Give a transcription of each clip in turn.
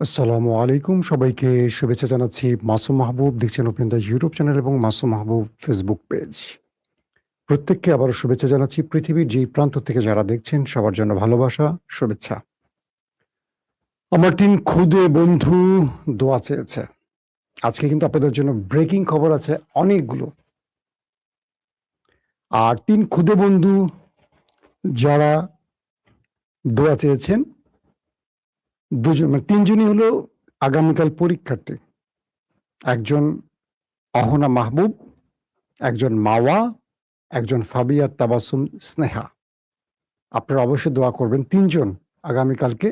আসসালামু আলাইকুম। সবাইকে শুভেচ্ছা জানাচ্ছি। মাসুম মাহবুব দেখছেন ওপেন দ্য ইউটিউব চ্যানেল এবং মাসুম মাহবুব ফেসবুক পেজ। প্রত্যেককে আবারও শুভেচ্ছা জানাচ্ছি। পৃথিবীর যেই প্রান্ত থেকে যারা দেখছেন সবার জন্য ভালোবাসা, শুভেচ্ছা। আমার ৩ ক্ষুদে বন্ধু দোয়া চেয়েছে। আজকে কিন্তু আপনাদের জন্য ব্রেকিং খবর আছে অনেকগুলো। আর ৩ ক্ষুদে বন্ধু যারা দোয়া চেয়েছেন, ৩ জনই হলো আগামীকাল পরীক্ষার্থী। একজন অহনা মাহবুব, একজন মাওয়া, একজন ফাবিয়া তাবাসসুম স্নেহা। আপনারা অবশ্যই দোয়া করবেন। ৩ জন আগামীকালকে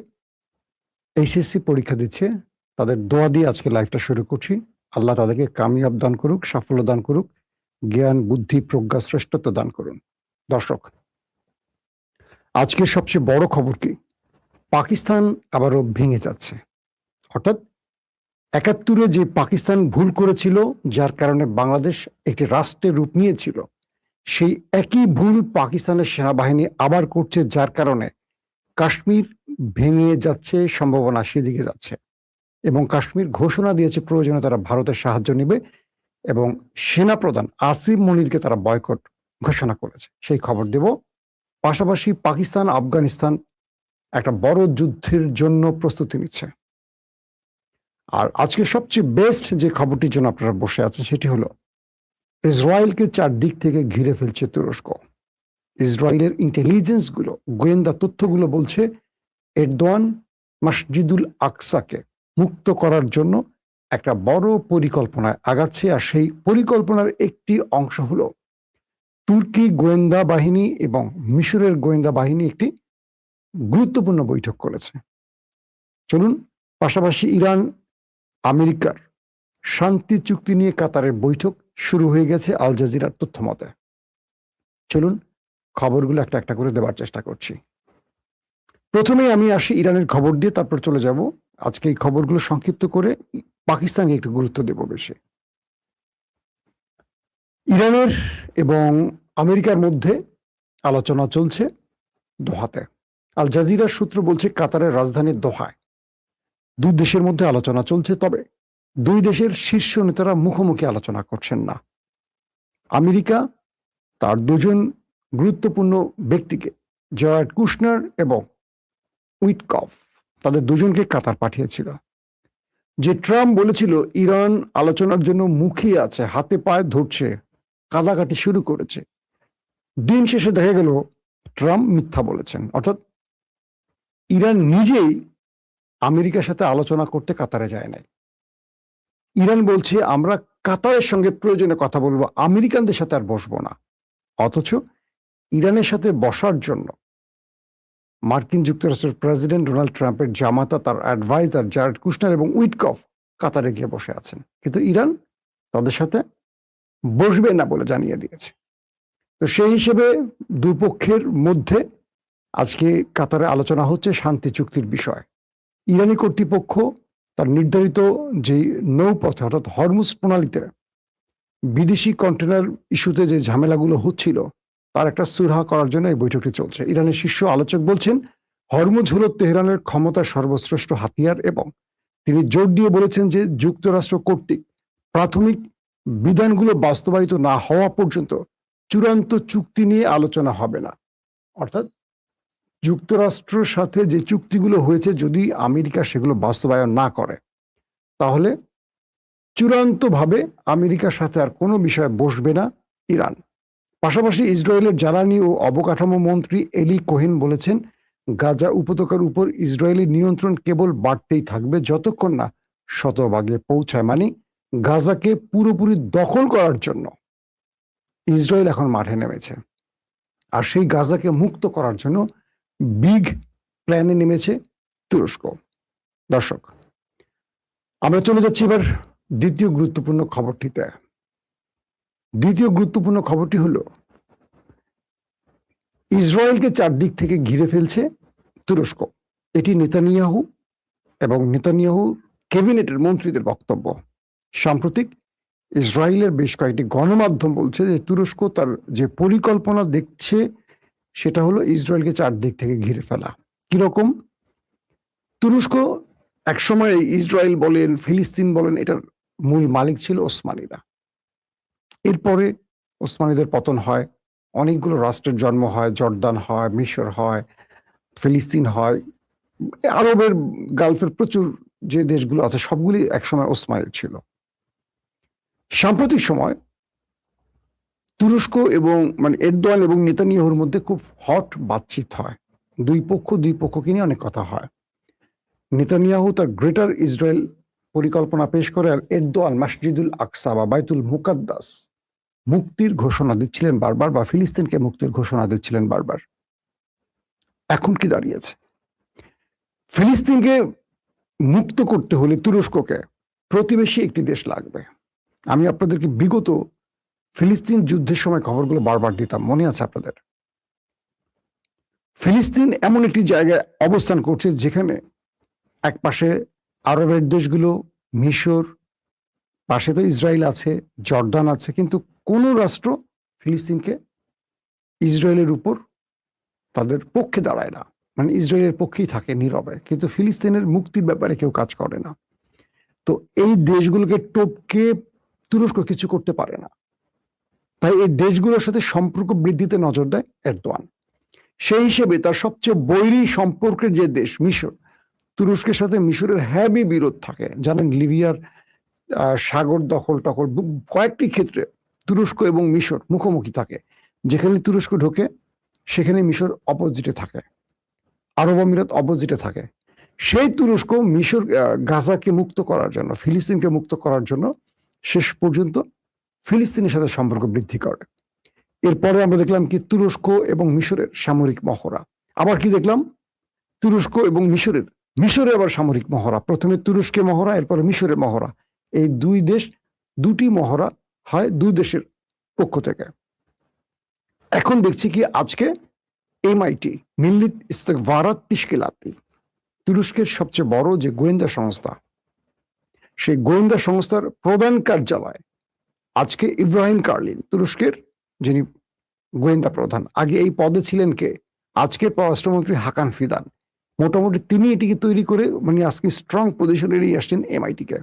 এইচএসসি পরীক্ষা দিচ্ছে। তাদের দোয়া দিয়ে আজকে লাইফটা শুরু করছি। আল্লাহ তাদেরকে কামিয়াব দান করুক, সাফল্য দান করুক, জ্ঞান, বুদ্ধি, প্রজ্ঞা, শ্রেষ্ঠত্ব দান করুন। দর্শক, আজকের সবচেয়ে বড় খবর কি? পাকিস্তান আবারও ভেঙে যাচ্ছে। অর্থাৎ ৭১-এ যে পাকিস্তান ভুল করেছিল, যার কারণে বাংলাদেশ একটি রাষ্ট্রের রূপ নিয়েছিল, সেই একই ভুল পাকিস্তানের সেনাবাহিনী আবার করছে, যার কারণে কাশ্মীর ভেঙে যাচ্ছে, সম্ভাবনা সেদিকে যাচ্ছে। এবং কাশ্মীর ঘোষণা দিয়েছে প্রয়োজনে তারা ভারতের সাহায্য নেবে এবং সেনাপ্রধান আসিম মনিরকে তারা বয়কট ঘোষণা করেছে। সেই খবর দেব। পাশাপাশি পাকিস্তান আফগানিস্তান একটা বড় যুদ্ধের জন্য প্রস্তুতি নিচ্ছে। আর আজকে সবচেয়ে বেস্ট যে খবরটির জন্য আপনারা বসে আছেন সেটি হলো ইসরায়েলকে চারদিক থেকে ঘিরে ফেলছে তুরস্ক। ইসরায়েলের ইন্টেলিজেন্সগুলো, গোয়েন্দা তথ্যগুলো বলছে এরদোয়ান মসজিদুল আকসাকে মুক্ত করার জন্য একটা বড় পরিকল্পনায় আগাচ্ছে। আর সেই পরিকল্পনার একটি অংশ হলো তুর্কি গোয়েন্দা বাহিনী এবং মিশরের গোয়েন্দা বাহিনী একটি গুরুত্বপূর্ণ বৈঠক করেছে। চলুন, পাশাপাশি ইরান আমেরিকার শান্তি চুক্তি নিয়ে কাতারের বৈঠক শুরু হয়ে গেছে আল জাজিরার তথ্য মতে। চলুন, খবরগুলো একটা একটা করে দেওয়ার চেষ্টা করছি। প্রথমে আমি আসি ইরানের খবর দিয়ে, তারপর চলে যাব আজকে এই খবরগুলো সংক্ষিপ্ত করে পাকিস্তানকে একটু গুরুত্ব দেব বেশি। ইরানের এবং আমেরিকার মধ্যে আলোচনা চলছে দোহাতে। আল জাজিরার সূত্র বলছে কাতারের রাজধানী দোহায় দুই দেশের মধ্যে আলোচনা চলছে, তবে দুই দেশের শীর্ষ নেতারা মুখোমুখি আলোচনা করছেন না। আমেরিকা তার দুজন গুরুত্বপূর্ণ ব্যক্তিকে, জয়ার্ড কুশনার এবং উইটকফ, তাদের দুজনকে কাতার পাঠিয়েছিল। যে ট্রাম্প বলেছিল ইরান আলোচনার জন্য মুখিয়ে আছে, হাতে পায়ে ধরছে, কাদাকাটি শুরু করেছে, দিন শেষে দেখা গেল ট্রাম্প মিথ্যা বলেছেন। অর্থাৎ ইরান নিজেই আমেরিকার সাথে আলোচনা করতে কাতারে যায় নাই। ইরান বলছে আমরা কাতারের সঙ্গে প্রয়োজনে কথা বলবো, আমেরিকানদের সাথে আর বসবো না। অথচ ইরানের সাথে বসার জন্য মার্কিন যুক্তরাষ্ট্রের প্রেসিডেন্ট ডোনাল্ড ট্রাম্পের জামাতা, তার অ্যাডভাইজার জারেড কুশনার এবং উইটকফ কাতারে গিয়ে বসে আছেন, কিন্তু ইরান তাদের সাথে বসবে না বলে জানিয়ে দিয়েছে। তো সেই হিসেবে দুই পক্ষের মধ্যে আজকে কাতারে আলোচনা হচ্ছে শান্তি চুক্তির বিষয়। ইরানি কর্তৃপক্ষ তার নির্ধারিত যে নৌপথে অর্থাৎ হরমুজ প্রণালীতে বিদেশি কন্টেনার ইস্যুতে যে ঝামেলাগুলো হচ্ছিল তার একটা সুরাহা করার জন্য এই বৈঠকটি চলছে। ইরানের শীর্ষ আলোচক বলছেন হরমুজ হল তেহরানের ক্ষমতার সর্বশ্রেষ্ঠ হাতিয়ার এবং তিনি জোর দিয়ে বলেছেন যে যুক্তরাষ্ট্র কর্তৃক প্রাথমিক বিধানগুলো বাস্তবায়িত না হওয়া পর্যন্ত চূড়ান্ত চুক্তি নিয়ে আলোচনা হবে না। অর্থাৎ যুক্তরাষ্ট্রের সাথে যে চুক্তিগুলো হয়েছে যদি আমেরিকা সেগুলো বাস্তবায়ন না করে তাহলে চূড়ান্তভাবে আমেরিকার সাথে আর কোনো বিষয়ে বসবে না ইরান। পাশাপাশি ইসরায়েলের জ্বালানি ও অবকাঠামো মন্ত্রী এলি কোহেন বলেছেন গাজা উপত্যকার উপর ইসরায়েলি নিয়ন্ত্রণ কেবল বাড়তেই থাকবে যতক্ষণ না শতভাগে পৌঁছায়। মানে গাজাকে পুরোপুরি দখল করার জন্য ইসরায়েল এখন মাঠে নেমেছে, আর সেই গাজাকে মুক্ত করার জন্য বিগ প্ল্যানে নেমেছে তুরস্ক। দর্শক, আমরা চলে যাচ্ছি এবার দ্বিতীয় গুরুত্বপূর্ণ খবরটিতে। দ্বিতীয় গুরুত্বপূর্ণ খবরটি হলো ইসরায়েলকে চারদিক থেকে ঘিরে ফেলছে তুরস্ক। এটি নেতানিয়াহু এবং নেতানিয়াহু ক্যাবিনেটের মন্ত্রীদের বক্তব্য। সাম্প্রতিক ইসরায়েলের বেশ কয়েকটি গণমাধ্যম বলছে যে তুরস্ক তার যে পরিকল্পনা দেখছে সেটা হলো ইসরায়েলকে চারদিক থেকে ঘিরে ফেলা। কিরকম? তুরস্ক একসময় ইসরায়েল বলেন, ফিলিস্তিন বলেন, এটার মূল মালিক ছিল ওসমানীরা। এরপরে ওসমানীদের পতন হয়, অনেকগুলো রাষ্ট্রের জন্ম হয়, জর্দান হয়, মিশর হয়, ফিলিস্তিন হয়, আরবের গালফের প্রচুর যে দেশগুলো আছে সবগুলি একসময় ওসমানীর ছিল। সাম্প্রতিক সময় তুরস্ক এবং এরদোয়ান এবং নেতানিয়াহুর মধ্যে খুব হট বাতচিত হয়, দুই পক্ষকে নিয়ে অনেক কথা হয়। নেতানিয়াহু তার গ্রেটার ইসরায়েল পরিকল্পনা পেশ করে, আর এরদোয়ান মসজিদুল আকসা বা বাইতুল মুকাদ্দাস মুক্তির ঘোষণা দিচ্ছিলেন বারবার, বা ফিলিস্তিনকে মুক্তির ঘোষণা দিচ্ছিলেন বারবার। এখন কি দাঁড়িয়েছে? ফিলিস্তিনকে মুক্ত করতে হলে তুরস্ককে প্রতিবেশী একটি দেশ লাগবে। আমি আপনাদেরকে বিগত ফিলিস্তিন যুদ্ধের সময় খবরগুলো বারবার দিতাম, মনে আছে আপনাদের? ফিলিস্তিন এমন একটি জায়গায় অবস্থান করছে যেখানে এক পাশে আরবের দেশগুলো, মিশর, পাশে তো ইসরায়েল আছে, জর্দান আছে, কিন্তু কোন রাষ্ট্র ফিলিস্তিনকে ইসরায়েলের উপর তাদের পক্ষে দাঁড়ায় না, ইসরায়েলের পক্ষেই থাকে নীরবে, কিন্তু ফিলিস্তিনের মুক্তির ব্যাপারে কেউ কাজ করে না। তো এই দেশগুলোকে টপকে তুরস্ক কিছু করতে পারে না, তাই এই দেশগুলোর সাথে সম্পর্ক বৃদ্ধিতে নজর দেয় এরদোয়ান। সেই হিসেবে তার সবচেয়ে বৈরী সম্পর্কের যে দেশ মিশর, তুরস্কের সাথে মিশরের হ্যাভি বিরোধ থাকে। জানেন, লিবিয়ার সাগর দখল টখল কয়েকটি ক্ষেত্রে তুরস্ক এবং মিশর মুখোমুখি থাকে। যেখানে তুরস্ক ঢোকে সেখানে মিশর অপোজিটে থাকে, আরব আমিরাত অপোজিটে থাকে। সেই তুরস্ক মিশর গাজাকে মুক্ত করার জন্য, ফিলিস্তিনকে মুক্ত করার জন্য শেষ পর্যন্ত ফিলিস্তিনের সাথে সম্পর্ক বৃদ্ধি করে। এরপরে আমরা দেখলাম কি তুরস্ক এবং মিশরের সামরিক মহড়া। আবার কি দেখলাম? তুরস্ক এবং মিশরে আবার সামরিক মহড়া। প্রথমে তুরস্কে মহড়া, এরপরে মিশরে মহড়া। এই দুই দেশ, দুটি মহড়া হয় দুই দেশের পক্ষ থেকে। এখন দেখছি কি আজকে এমআইটি, মিল্লিত ইস্তেকবারাত তিশকিলাতি, তুরস্কের সবচেয়ে বড় যে গোয়েন্দা সংস্থা, সেই গোয়েন্দা সংস্থার প্রধান কার্যালয় আজকে ইব্রাহিম কার্লিন, তুরস্কের যিনি গোয়েন্দা প্রধান, আগে এই পদে ছিলেন কে? আজকে পররাষ্ট্রমন্ত্রী হাকান ফিদান। মোটামুটি তিনি এটিকে তৈরি করে আজকে স্ট্রং পজিশনে নিয়ে আসছেন এমআইটি কে।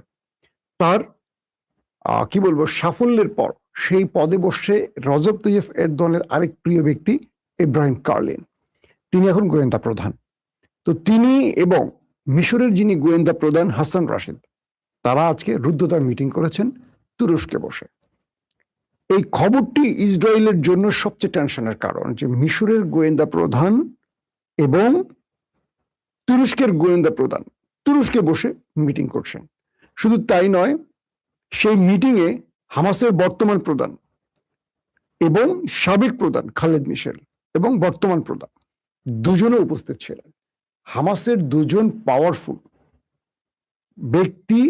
তার কি বলবো সাফল্যের পর সেই পদে বসে রজব তৈয়ব এরদোয়ানের আরেক প্রিয় ব্যক্তি ইব্রাহিম কার্লিন, তিনি এখন গোয়েন্দা প্রধান। তো তিনি এবং মিশরের যিনি গোয়েন্দা প্রধান হাসান রাশিদ, তারা আজকে রুদ্ধদ্বার মিটিং করেছেন তুরস্কে বসে। এই খবরটি ইসরায়েলের জন্য সবচেয়ে টেনশনের কারণ, যে মিশরের গোয়েন্দা প্রধান এবং তুরস্কের গোয়েন্দা প্রধান তুরস্কে বসে মিটিং করছেন। শুধু তাই নয়, সেই মিটিংয়ে হামাসের বর্তমান প্রধান এবং সাবেক প্রধান খালেদ মিশেল এবং বর্তমান প্রধান দুজনে উপস্থিত ছিলেন। হামাসের দুজন পাওয়ারফুল ব্যক্তি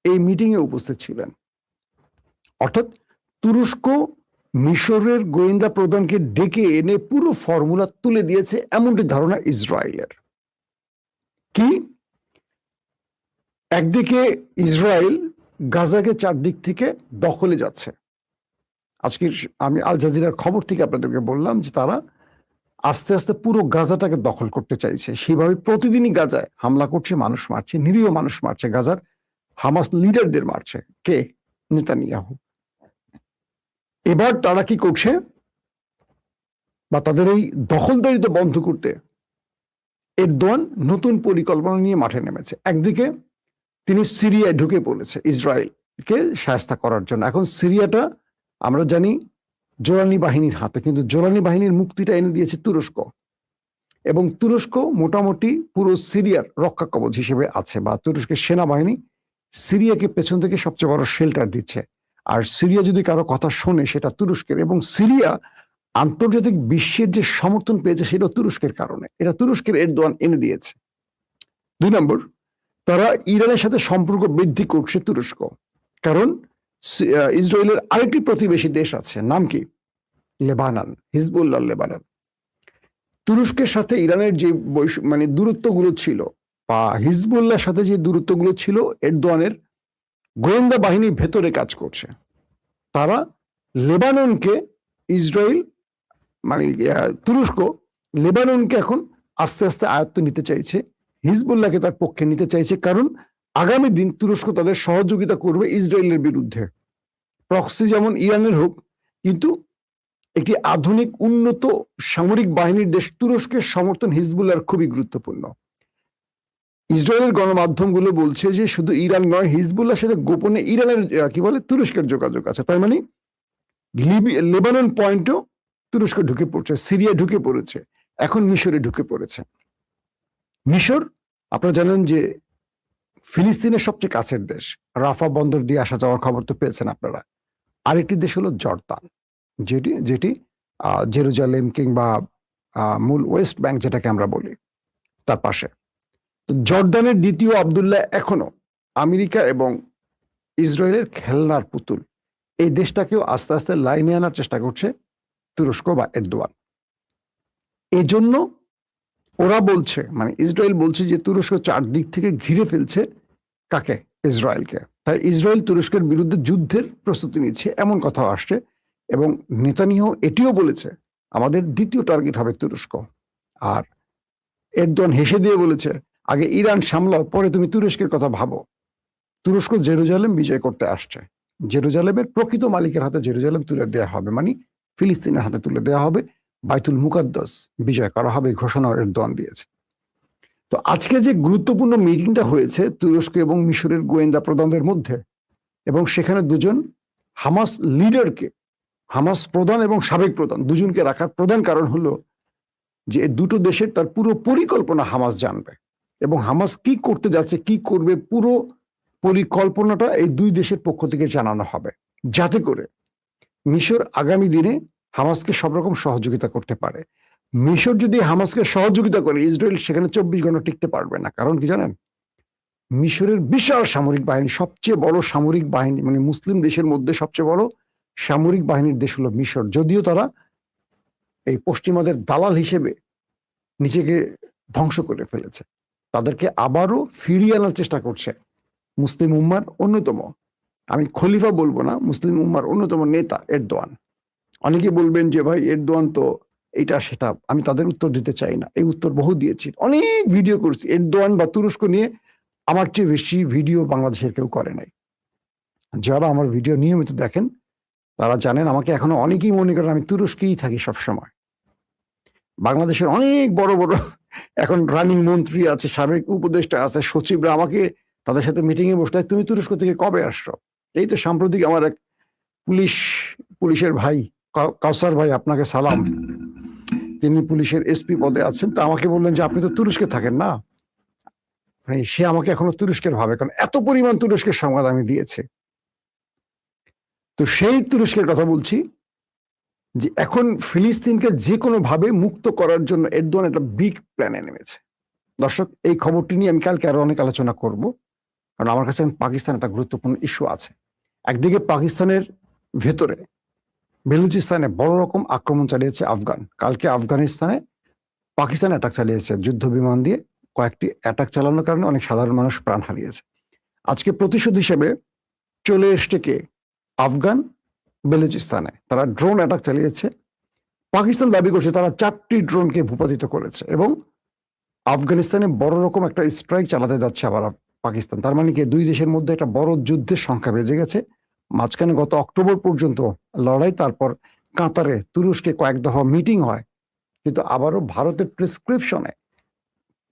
এই মিটিংয়ে উপস্থিত ছিলেন। অর্থাৎ তুরস্ক মিশরের গোয়েন্দা প্রধানকে ডেকে এনে পুরো ফর্মুলা তুলে দিয়েছে, এমনটি ধারণা ইসরায়েলের। কি? একদিকে ইসরায়েল গাজাকে চারদিক থেকে দখলে যাচ্ছে। আজকে আমি আল জাজিরার খবর থেকে আপনাদেরকে বললাম যে তারা আস্তে আস্তে পুরো গাজাটাকে দখল করতে চাইছে। সেভাবে প্রতিদিনই গাজায় হামলা করছে, মানুষ মারছে, নিরীহ মানুষ মারছে, গাজার হামাস লিডারদের মারছে। কে? নেতানিয়াহু। এবার তারা কি করছে, বা তাদের এই দখলদারিতা বন্ধ করতে এরদোয়ান নতুন পরিকল্পনা নিয়ে মাঠে নেমেছে। একদিকে তিনি সিরিয়ায় ঢুকে পড়েছে ইসরায়েলকে শায়েস্তা করার জন্য। এখন সিরিয়াটা আমরা জানি জোরানি বাহিনীর হাতে, কিন্তু জোরানি বাহিনীর মুক্তিটা এনে দিয়েছে তুরস্ক, এবং তুরস্ক মোটামুটি পুরো সিরিয়ার রক্ষা কবচ হিসেবে আছে, বা তুরস্কের সেনাবাহিনী সিরিয়াকে পেছন থেকে সবচেয়ে বড় শেল্টার দিচ্ছে। আর সিরিয়া যদি কারো কথা শোনে সেটা তুরস্কের, এবং সিরিয়া আন্তর্জাতিক বিশ্বের যে সমর্থন পেয়েছে সেটা তুরস্কের কারণে। এটা তুরস্কের এরদোয়ান এনে দিয়েছে। 2 নম্বর, তারা ইরানের সাথে সম্পর্ক বৃদ্ধি করছে তুরস্ক, কারণ ইসরায়েলের আরেকটি প্রতিবেশী দেশ আছে, নাম কি? Lebanon, Hezbollah Lebanon. তুরস্কের সাথে ইরানের যে দূরত্বগুলো ছিল, বা হিজবুল্লাহর সাথে যে দূরত্বগুলো ছিল, এরদোয়ানের গোয়েন্দা বাহিনী ভেতরে কাজ করছে। তারা লেবাননকে, ইসরায়েল তুরস্ক লেবাননকে এখন আস্তে আস্তে আয়ত্ত নিতে চাইছে, হিজবুল্লাহকে তার পক্ষে নিতে চাইছে, কারণ আগামী দিন তুরস্ক তাদের সহযোগিতা করবে ইসরায়েলের বিরুদ্ধে। প্রক্সি যেমন ইরানের হোক, কিন্তু একটি আধুনিক উন্নত সামরিক বাহিনীর দেশ তুরস্কের সমর্থন হিজবুল্লাহর খুবই গুরুত্বপূর্ণ। ইসরায়েলের গণমাধ্যমগুলো বলছে যে শুধু ইরান নয়, হিজবুল্লাহর সাথে গোপনে ইরানের তুরস্কের যোগাযোগ আছে। তার মানে লেবানন পয়েন্টও তুরস্ক ঢুকে পড়ছে, সিরিয়া ঢুকে পড়েছে, এখন মিশরে ঢুকে পড়েছে। মিশর আপনারা জানেন যে ফিলিস্তিনের সবচেয়ে কাছের দেশ, রাফা বন্দর দিয়ে আসা যাওয়ার খবর তো পেয়েছেন আপনারা। আরেকটি দেশ হলো জর্দান, যেটি জেরুজালেম কিংবা মূল ওয়েস্ট ব্যাংক যেটাকে আমরা বলি, তার পাশে। তো জর্দানের দ্বিতীয় আব্দুল্লাহ এখনো আমেরিকা এবং ইসরায়েলের খেলনার পুতুল। এই দেশটাকেও আস্তে আস্তে লাইনে আনার চেষ্টা করছে তুরস্ক বা এরদোয়ান। এজন্য ওরা বলছে, মানে ইসরায়েল বলছে যে তুরস্ক চারদিক থেকে ঘিরে ফেলছে কাকে? ইসরায়েলকে। তাই ইসরায়েল তুরস্কের বিরুদ্ধে যুদ্ধের প্রস্তুতি নিচ্ছে এমন কথা আসছে। এবং নেতানিয়াহু এটিও বলেছে আমাদের দ্বিতীয় টার্গেট হবে তুরস্ক। আর এরদোয়ান হেসে দিয়ে বলেছে আগে ইরান সামলাও, পরে তুমি তুরস্কের কথা ভাবো। তুরস্ক জেরুজালেম বিজয় করতে আসছে, জেরুজালেমের প্রকৃত মালিকের হাতে জেরুজালেম তুলে দেওয়া হবে, মানে ফিলিস্তিনের হাতে তুলে দেওয়া হবে, বাইতুল মুকাদ্দাস বিজয় করা হবে, ঘোষণা এরদোয়ান দিয়েছে। তো আজকে যে গুরুত্বপূর্ণ মিটিংটা হয়েছে তুরস্ক এবং মিশরের গোয়েন্দা প্রধানদের মধ্যে, এবং সেখানে দুজন হামাস লিডারকে, হামাস প্রধান এবং সাবেক প্রধান দুজনকে রাখার প্রধান কারণ হলো যে দুটো দেশের তার পুরো পরিকল্পনা হামাস জানবে, এবং হামাস কি করতে যাচ্ছে, কি করবে, পুরো পরিকল্পনাটা এই দুই দেশের পক্ষ থেকে জানানো হবে, যাতে করে মিশর আগামী দিনে হামাসকে সব রকম সহযোগিতা করতে পারে। মিশর যদি হামাসকে সহযোগিতা করে, ইসরায়েল সেখানে 24 ঘন্টা টিকতে পারবে না। কারণ কি জানেন? মিশরের বিশাল সামরিক বাহিনী, সবচেয়ে বড় সামরিক বাহিনী, মানে মুসলিম দেশের মধ্যে সবচেয়ে বড় সামরিক বাহিনীর দেশ হলো মিশর। যদিও তারা এই পশ্চিমাদের দালাল হিসেবে নিজেকে ধ্বংস করে ফেলেছে, তাদেরকে আবারও ফিরিয়ে আনার চেষ্টা করছে মুসলিম উম্মার অন্যতম, আমি খলিফা বলবো না, মুসলিম উম্মার অন্যতম নেতা এরদোয়ান। অনেকে বলবেন যে ভাই এরদোয়ান তো এটা সেটা, আমি তাদের উত্তর দিতে চাই না। এই উত্তর বহু দিয়েছি, অনেক ভিডিও করেছি এরদোয়ান বা তুরস্ক নিয়ে। আমার চেয়ে বেশি ভিডিও বাংলাদেশের কেউ করে নাই। যারা আমার ভিডিও নিয়মিত দেখেন তারা জানেন, আমাকে এখনো অনেকেই মনে করেন আমি তুরস্কেই থাকি সবসময়। বাংলাদেশের অনেক বড় বড় এখন রানিং মন্ত্রী আছে, সাবেক উপদেষ্টা আছে, সচিবরা আমাকে তাদের সাথে মিটিং এ বসলে তুমি তুরস্ক থেকে কবে আসছো? এই তো সাম্প্রতিক আমার এক পুলিশের ভাই, কাউসার ভাই, আপনাকে সালাম, তিনি পুলিশের এসপি পদে আছেন, তো আমাকে বললেন যে আপনি তো তুরস্কে থাকেন না। মানে সে আমাকে এখনো তুরস্কের ভাবে, কারণ এত পরিমাণ তুরস্কের সংবাদ আমি দিয়েছি। তো সেই তুরস্কের কথা বলছি যে এখন ফিলিস্তিনকে যে কোনো ভাবে মুক্ত করার জন্য এরদোয়ান একটা বিগ প্ল্যানে নেমেছে। দর্শক, এই খবরটি নিয়ে আমি কালকে আরো অনেক আলোচনা করব, কারণ আমার কাছে পাকিস্তান একটা গুরুত্বপূর্ণ ইস্যু আছে। একদিকে পাকিস্তানের ভেতরে বেলুচিস্তানে বড় রকম আক্রমণ চালিয়েছে আফগান। কালকে আফগানিস্তানে পাকিস্তান অ্যাটাক চালিয়েছে যুদ্ধ বিমান দিয়ে, কয়েকটি অ্যাটাক চালানোর কারণে অনেক সাধারণ মানুষ প্রাণ হারিয়েছে। আজকে প্রতিশোধ হিসেবে চলে এসছে কে? আফগান বেলুচিস্তানে তারা ড্রোন অ্যাটাক চালিয়েছে। পাকিস্তান দাবি করছে তারা 4টি ড্রোনকে ভূপাতিত করেছে, এবং আফগানিস্তানে বড় রকম একটা স্ট্রাইক চালাতে যাচ্ছে আবার পাকিস্তান। তার মানে কি দুই দেশের মধ্যে একটা বড় যুদ্ধের সংখ্যা বেজে গেছে। মাঝখানে গত অক্টোবর পর্যন্ত লড়াই, তারপর কাতারে তুরস্কে কয়েক দফা মিটিং হয়, কিন্তু আবারও ভারতের প্রেসক্রিপশনে,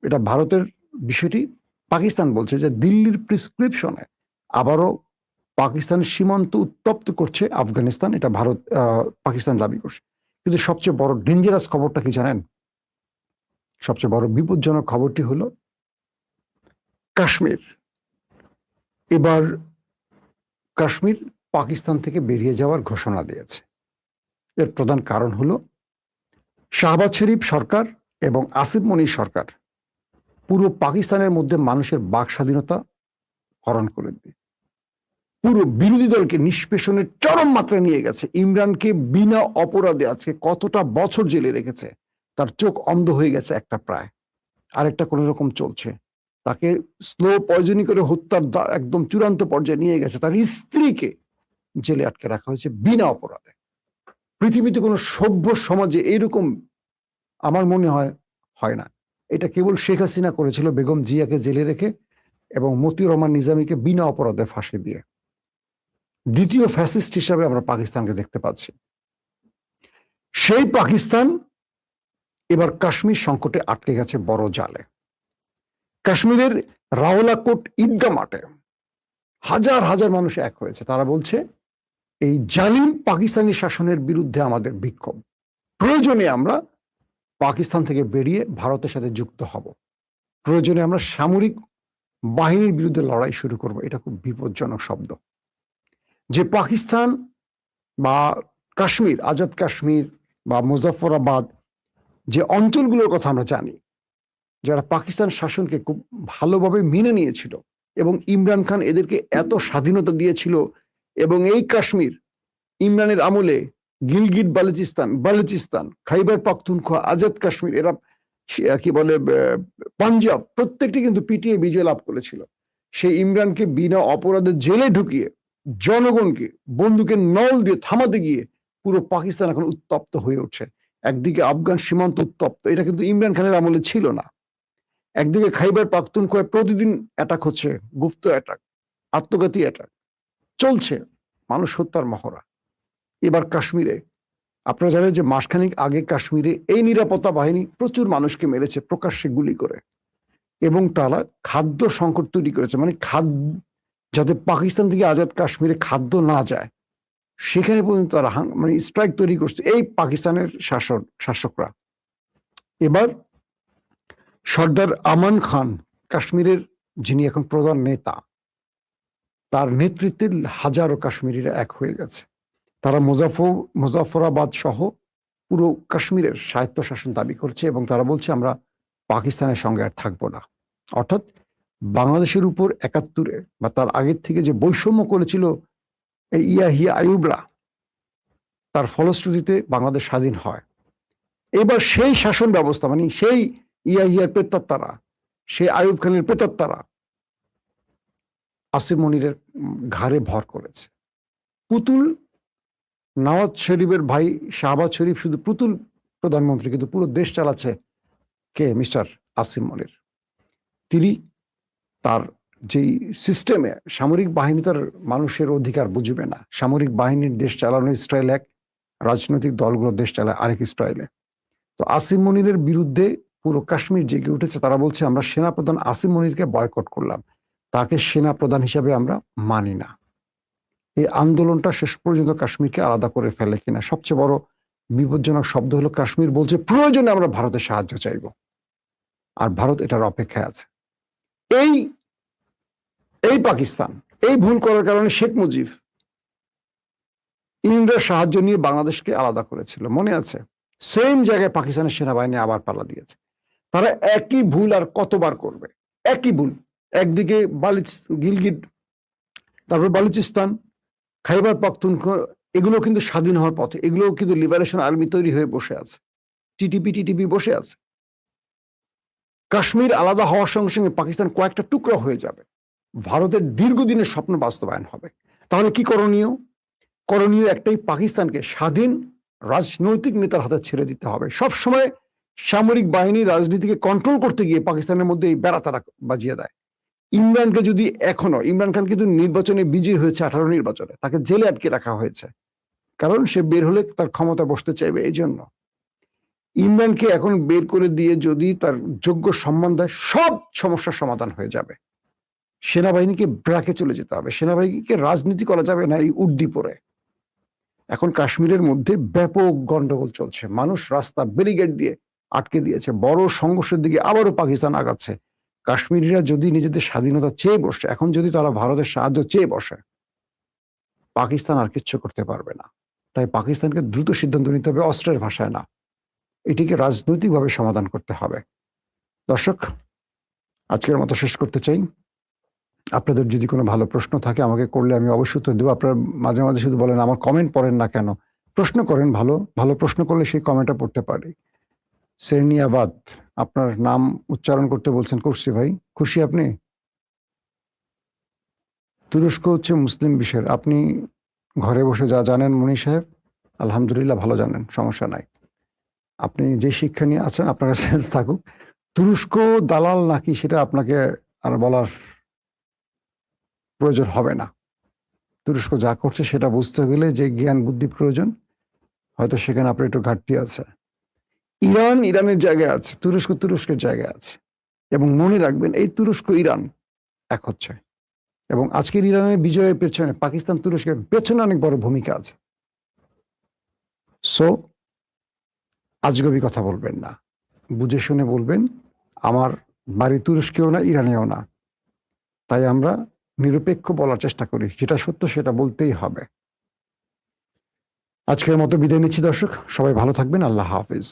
এটা ভারতের বিষয়টি পাকিস্তান বলছে যে দিল্লির প্রেসক্রিপশনে আবারও পাকিস্তানের সীমান্ত উত্তপ্ত করছে আফগানিস্তান, এটা পাকিস্তান দাবি করছে। কিন্তু সবচেয়ে বড় ডেঞ্জারাস খবরটা কি জানেন? সবচেয়ে বড় বিপজ্জনক খবরটি হলো কাশ্মীর। এবার কাশ্মীর পাকিস্তান থেকে বেরিয়ে যাওয়ার ঘোষণা দিয়েছে। এর প্রধান কারণ হলো শাহবাজ শরীফ সরকার এবং আসিফ মনির সরকার পুরো পাকিস্তানের মধ্যে মানুষের বাক স্বাধীনতা হরণ করে দিয়ে পুরো বিরোধী দলকে নিষ্পেষণের চরম মাত্রায় নিয়ে গেছে। ইমরানকে বিনা অপরাধে আজকে কতটা বছর জেলে রেখেছে, তার চোখ অন্ধ হয়ে গেছে একটা প্রায়, আরেকটা কোন রকম চলছে। তাকে স্লো পয়জনি করে হত্যার একদম চূড়ান্ত পর্যায়ে নিয়ে গেছে। তার স্ত্রীকে জেলে আটকে রাখা হয়েছে বিনা অপরাধে। পৃথিবীতে কোনো সভ্য সমাজে এইরকম আমার মনে হয় না। এটা কেবল শেখ হাসিনা করেছিল বেগম জিয়াকে জেলে রেখে এবং মতিউর রহমান নিজামীকে বিনা অপরাধে ফাঁসি দিয়ে। দ্বিতীয় ফ্যাসিস্ট হিসাবে আমরা পাকিস্তানকে দেখতে পাচ্ছি। সেই পাকিস্তান এবার কাশ্মীর সংকটে আটকে গেছে বড় জালে। কাশ্মীরের রাওলাকোট ঈদগাহ মাঠে হাজার হাজার মানুষ এক হয়েছে। তারা বলছে এই জালিম পাকিস্তানি শাসনের বিরুদ্ধে আমাদের বিক্ষোভ, প্রয়োজনে আমরা পাকিস্তান থেকে বেরিয়ে ভারতের সাথে যুক্ত হব, প্রয়োজনে আমরা সামরিক বাহিনীর বিরুদ্ধে লড়াই শুরু করব। এটা খুব বিপজ্জনক শব্দ। যে পাকিস্তান বা কাশ্মীর, আজাদ কাশ্মীর বা মুজফফরাবাদ, যে অঞ্চলগুলোর কথা আমরা জানি, যারা পাকিস্তান শাসনকে খুব ভালোভাবে মেনে নিয়েছিল এবং ইমরান খান এদেরকে এত স্বাধীনতা দিয়েছিল, এবং এই কাশ্মীর ইমরানের আমলে গিলগিট বালুচিস্তান, খাইবার পাখতুনখোয়া, আজাদ কাশ্মীর, এরা কি বলে পাঞ্জাব, প্রত্যেকটি কিন্তু পিটিয়ে বিজয় লাভ করেছিল। সেই ইমরানকে বিনা অপরাধে জেলে ঢুকিয়ে জনগণকে বন্দুকের নল দিয়ে থামাতে গিয়ে পুরো পাকিস্তান এখন উত্তপ্ত হয়ে উঠছে। একদিকে আফগান সীমান্ত উত্তপ্ত, এটা কিন্তু ইমরান খানের আমলে ছিল না। একদিকে খাইবার পাখতুনখোয়ায় প্রতিদিন অ্যাটাক হচ্ছে, গুপ্ত অ্যাটাক, আত্মঘাতী অ্যাটাক চলছে, মানুষ হত্যার মহড়া। এবার কাশ্মীরে আপনারা জানেন যে মাসখানিক আগে কাশ্মীরে এই নিরাপত্তা বাহিনী প্রচুর মানুষকে মেরেছে প্রকাশ্যে গুলি করে, এবং তারা খাদ্য সংকট তৈরি করেছে। মানে যাতে পাকিস্তান থেকে আজাদ কাশ্মীরে খাদ্য না যায় সেখানে পর্যন্ত তারা মানে স্ট্রাইক তৈরি করছে এই পাকিস্তানের শাসকরা। এবার সর্দার আমান খান, কাশ্মীরের যিনি এখন প্রধান নেতা, তার নেতৃত্বে হাজারো কাশ্মীরিরা এক হয়ে গেছে। তারা মুজফফরাবাদ সহ পুরো কাশ্মীরের স্বায়ত্তশাসন দাবি করছে, এবং তারা বলছে আমরা পাকিস্তানের সঙ্গে আর থাকবো না। অর্থাৎ বাংলাদেশের উপর ৭১-এ বা তার আগের থেকে যে বৈষম্য করেছিল এই ইয়াহিয়া আইয়ুবরা, তার ফলশ্রুতিতে বাংলাদেশ স্বাধীন হয়। এবার সেই শাসন ব্যবস্থা, মানে সেই ইয়াহিয়ার প্রেতাত্মারা, সেই আইয়ুব খানের প্রেতাত্মারা আসিম মনিরের ঘাড়ে ভর করেছে। পুতুল নওয়াজ শরীফের ভাই শাহবাজ শরীফ শুধু পুতুল প্রধানমন্ত্রী, কিন্তু পুরো দেশ চালাচ্ছে কে? মিস্টার আসিম মনির। তিনি তার যেই সিস্টেমে সামরিক বাহিনী তার মানুষের অধিকার বুঝবে না। সামরিক বাহিনীর দেশ চালানোর স্টাইল এক, রাজনৈতিক দলগুলোর দেশ চালায় আরেক স্টাইলে। তো আসিম মনিরের বিরুদ্ধে পুরো কাশ্মীর জেগে উঠেছে। তারা বলছে আমরা সেনাপ্রধান আসিম মনিরকে বয়কট করলাম, তাকে সেনাপ্রধান হিসাবে আমরা মানি না। এই আন্দোলনটা শেষ পর্যন্ত কাশ্মীরকে আলাদা করে ফেলে কিনা। সবচেয়ে বড় বিপজ্জনক শব্দ হলো কাশ্মীর বলছে প্রয়োজনে আমরা ভারতের সাহায্য চাইব, আর ভারত এটার অপেক্ষায় আছে। এই পাকিস্তান এই ভুল করার কারণে শেখ মুজিব ইন্ডিয়ার সাহায্য নিয়ে বাংলাদেশকে আলাদা করেছিল, মনে আছে? সেম জায়গায় পাকিস্তানের সেনাবাহিনী আবার পাল্লা দিয়েছে। তারা একই ভুল আর কতবার করবে? একই ভুল। একদিকে গিলগিট, তারপর বালুচিস্তান, খাইবার পাখতুনখোয়া, এগুলো কিন্তু স্বাধীন হওয়ার পথে, এগুলো কিন্তু লিবারেশন আর্মি তৈরি হয়ে বসে আছে, টিটিপি বসে আছে। কাশ্মীর আলাদা হওয়ার সঙ্গে সঙ্গে পাকিস্তান কয়েকটা টুকরা হয়ে যাবে, ভারতের দীর্ঘদিনের স্বপ্ন বাস্তবায়ন হবে। তাহলে কি করণীয়? করণীয় একটাই, পাকিস্তানকে স্বাধীন রাজনৈতিক নেতার হাতে ছেড়ে দিতে হবে। সবসময় সামরিক বাহিনী রাজনীতিকে কন্ট্রোল করতে গিয়ে পাকিস্তানের মধ্যে এই বেড়া তারা বাজিয়ে দেয়। ইমরানকে যদি ইমরান খান কিন্তু নির্বাচনে বিজয়ী হয়েছে, 18 নির্বাচনে, তাকে জেলে আটকে রাখা হয়েছে, কারণ সে বের হলে তার ক্ষমতা বসতে চাইবে। এই জন্য ইমরানকে এখন বের করে দিয়ে যদি তার যোগ্য সম্মান দেয়, সব সমস্যার সমাধান হয়ে যাবে। সেনাবাহিনীকে ব্র্যাকে চলে যেতে হবে, সেনাবাহিনীকে রাজনীতি করা যাবে না এই উড্ডিপরে। এখন কাশ্মীরের মধ্যে ব্যাপক গন্ডগোল চলছে, মানুষ রাস্তা ব্যারিকেড দিয়ে আটকে দিয়েছে, বড় সংঘর্ষের দিকে আবারও পাকিস্তান আগাচ্ছে। কাশ্মীরিরা যদি নিজেদের স্বাধীনতা চেয়ে বসে, এখন যদি তারা ভারতের সাহায্য চেয়ে বসে, পাকিস্তান আর কিচ্ছু করতে পারবে না। তাই পাকিস্তানকে দ্রুত সিদ্ধান্ত নিতে হবে, অস্ত্রের ভাষায় না, এটিকে রাজনৈতিকভাবে সমাধান করতে হবে। দর্শক, আজকের মতো শেষ করতে চাই। আপনাদের যদি কোনো ভালো প্রশ্ন থাকে আমাকে করলে আমি অবশ্যই উত্তর দেবো। আপনারা মাঝে মাঝে শুধু বলেন আমার কমেন্ট পড়েন না কেন, প্রশ্ন করেন, ভালো ভালো প্রশ্ন করলে সেই কমেন্টটা পড়তে পারি। সেরনিয়াবাদ, আপনার নাম উচ্চারণ করতে বলছেন, করছি ভাই, খুশি আপনি? তুরস্ক হচ্ছে মুসলিম বিশ্বের, আপনি ঘরে বসে যা জানেন মনি সাহেব, আলহামদুলিল্লাহ ভালো জানেন, সমস্যা নাই। আপনি যে শিক্ষা নিয়ে আছেন আপনার কাছে থাকুক। তুরস্ক দালাল নাকি সেটা আপনাকে আর বলার প্রয়োজন হবে না। তুরস্ক যা করছে সেটা বুঝতে গেলে যে জ্ঞান বুদ্ধি প্রয়োজন, হয়তো সেখানে আপনার একটু ঘাটতি আছে। ইরান ইরানের জায়গায় আছে, তুরস্ক তুরস্কের জায়গায় আছে। এবং মনে রাখবেন, এই তুরস্ক ইরান এক হচ্ছে, এবং আজকের ইরানের বিজয়ের পেছনে পাকিস্তান তুরস্কের পেছনে অনেক বড় ভূমিকা আছে। সো আজগবি কথা বলবেন না, বুঝে শুনে বলবেন। আমার বাড়ি তুরস্কেও না, ইরানেও না, তাই আমরা নিরপেক্ষ বলার চেষ্টা করি, যেটা সত্য সেটা বলতেই হবে। আজকের মতো বিদায় নিচ্ছি দর্শক, সবাই ভালো থাকবেন, আল্লাহ হাফিজ।